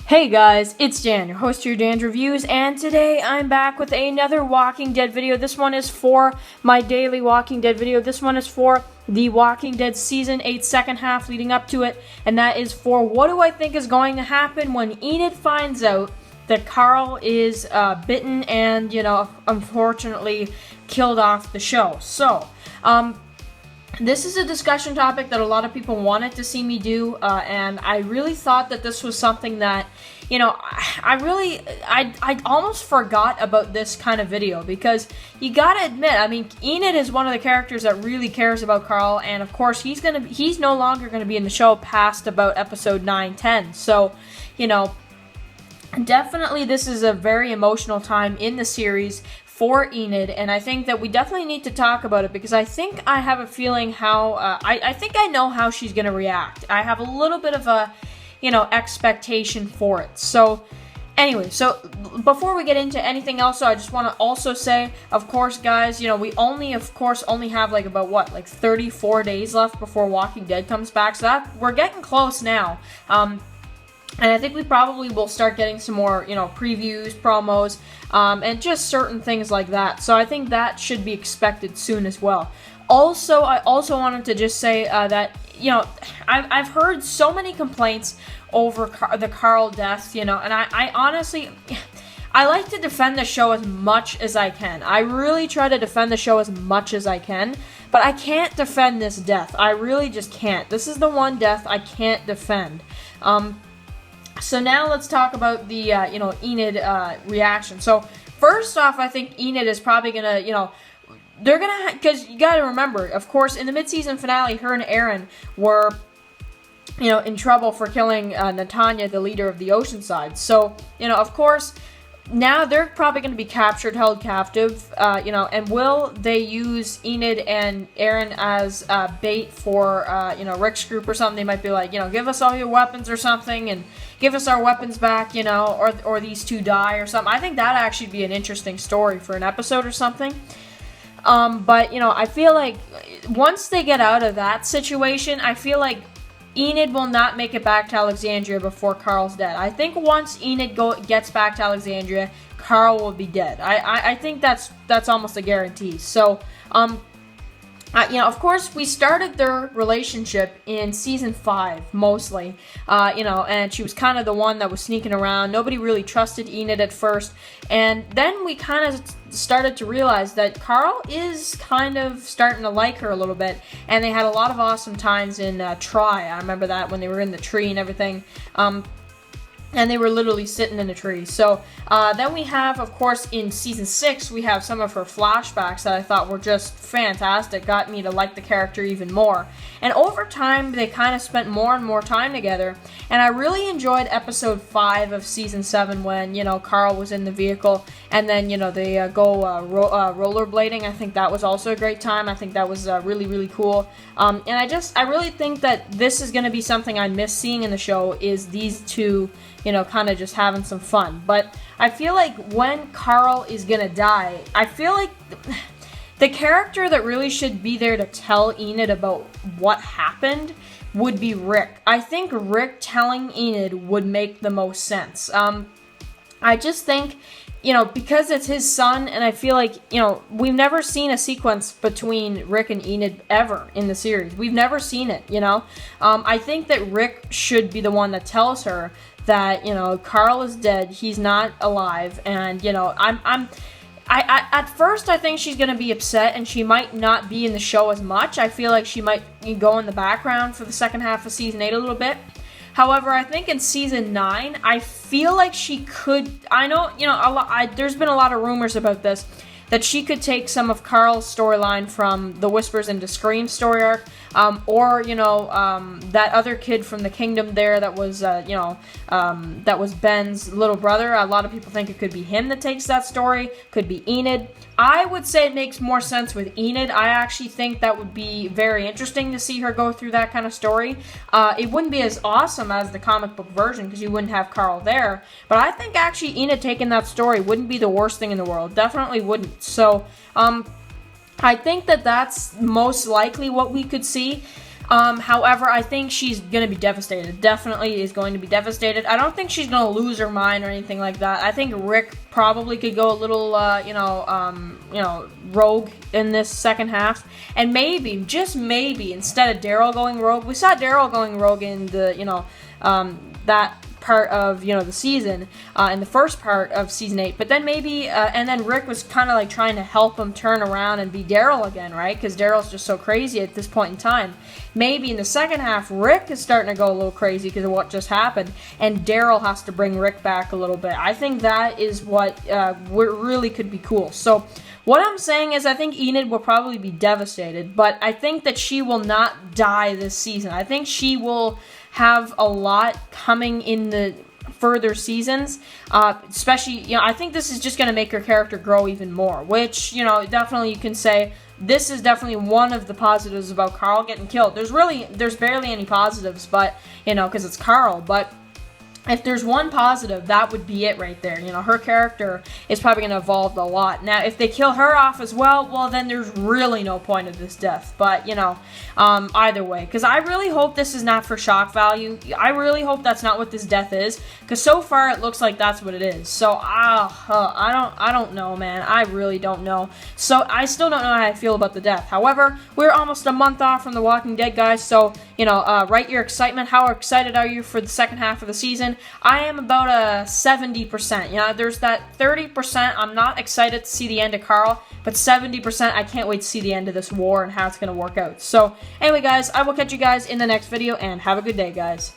Hey guys, it's Dan, your host here, Dan's Reviews, and today I'm back with another Walking Dead video. This one is for my daily Walking Dead video. This one is for the Walking Dead Season 8 second half leading up to it, and that is for what do I think is going to happen when Enid finds out that Carl is bitten and, unfortunately killed off the show. So, this is a discussion topic that a lot of people wanted to see me do, and I really thought that this was something that, I almost forgot about this kind of video, because you gotta admit, I mean, Enid is one of the characters that really cares about Carl, and of course, he's no longer gonna be in the show past about episode 9-10, so, definitely this is a very emotional time in the series for Enid, and I think that we definitely need to talk about it, because I think I have a feeling how, I think I know how she's going to react. I have a little bit of a, expectation for it. So, anyway, so before we get into anything else, I just want to also say, of course, guys, we only have about 34 days left before Walking Dead comes back, so we're getting close now. And I think we probably will start getting some more, previews, promos, and just certain things like that. So I think that should be expected soon as well. Also, I also wanted to just say that, I've heard so many complaints over the Carl death, and I honestly, I like to defend the show as much as I can. I really try to defend the show as much as I can, but I can't defend this death. I really just can't. This is the one death I can't defend. So now let's talk about the, Enid reaction. So first off, I think Enid is probably going to, they're going to, because you got to remember, of course, in the mid-season finale, her and Aaron were, in trouble for killing Natanya, the leader of the Oceanside. So, of course, now they're probably going to be captured, held captive, and will they use Enid and Aaron as bait for, Rick's group or something? They might be like, give us all your weapons or something, and give us our weapons back, or these two die or something. I think that'd actually be an interesting story for an episode or something. But, I feel like once they get out of that situation, I feel like Enid will not make it back to Alexandria before Carl's dead. I think once Enid gets back to Alexandria, Carl will be dead. I think that's almost a guarantee. So, of course, we started their relationship in season 5, mostly, and she was kind of the one that was sneaking around. Nobody really trusted Enid at first, and then we kind of started to realize that Carl is kind of starting to like her a little bit, and they had a lot of awesome times in Try. I remember that when they were in the tree and everything. And they were literally sitting in a tree. So then we have, of course, in season 6, we have some of her flashbacks that I thought were just fantastic. Got me to like the character even more. And over time, they kind of spent more and more time together. And I really enjoyed episode 5 of season 7 when, Carl was in the vehicle. And then, they go rollerblading. I think that was also a great time. I think that was really, really cool. And I really think that this is going to be something I miss seeing in the show, is these two, kind of just having some fun. But I feel like when Carl is gonna die, I feel like the character that really should be there to tell Enid about what happened would be Rick. I think Rick telling Enid would make the most sense. I just think, because it's his son, and I feel like, we've never seen a sequence between Rick and Enid ever in the series. We've never seen it, I think that Rick should be the one that tells her that, Carl is dead, he's not alive, and, at first I think she's going to be upset, and she might not be in the show as much. I feel like she might go in the background for the second half of season 8 a little bit. However, I think in season 9, I feel like she could, I know, there's been a lot of rumors about this, that she could take some of Carl's storyline from the Whispers into Scream story arc, or, that other kid from the kingdom there that was, that was Ben's little brother. A lot of people think it could be him that takes that story, could be Enid. I would say it makes more sense with Enid. I actually think that would be very interesting to see her go through that kind of story. It wouldn't be as awesome as the comic book version, because you wouldn't have Carl there, but I think actually Enid taking that story wouldn't be the worst thing in the world. Definitely wouldn't. So, I think that that's most likely what we could see. However, I think she's gonna be devastated. Definitely is going to be devastated. I don't think she's gonna lose her mind or anything like that. I think Rick probably could go a little, rogue in this second half, and maybe, just maybe, instead of Daryl going rogue, we saw Daryl going rogue in the, that part of the season, in the first part of season 8, but then maybe and then Rick was kind of like trying to help him turn around and be Daryl again, right? Because Daryl's just so crazy at this point in time. Maybe in the second half Rick is starting to go a little crazy because of what just happened, and Daryl has to bring Rick back a little bit. I think that is what really could be cool. So what I'm saying is I think Enid will probably be devastated, but I think that she will not die this season. I think she will have a lot coming in the further seasons, especially, I think this is just going to make her character grow even more, which, definitely you can say this is definitely one of the positives about Carl getting killed. There's barely any positives, but, because it's Carl, but if there's one positive, that would be it right there. Her character is probably going to evolve a lot. Now, if they kill her off as well, then there's really no point of this death. But, either way. Because I really hope this is not for shock value. I really hope that's not what this death is. Because so far, it looks like that's what it is. So, I don't know, man. I really don't know. So, I still don't know how I feel about the death. However, we're almost a month off from The Walking Dead, guys. So, write your excitement. How excited are you for the second half of the season? I am about a 70%. There's that 30% I'm not excited to see the end of Carl, but 70% I can't wait to see the end of this war and how it's going to work out. So, anyway, guys, I will catch you guys in the next video, and have a good day, guys.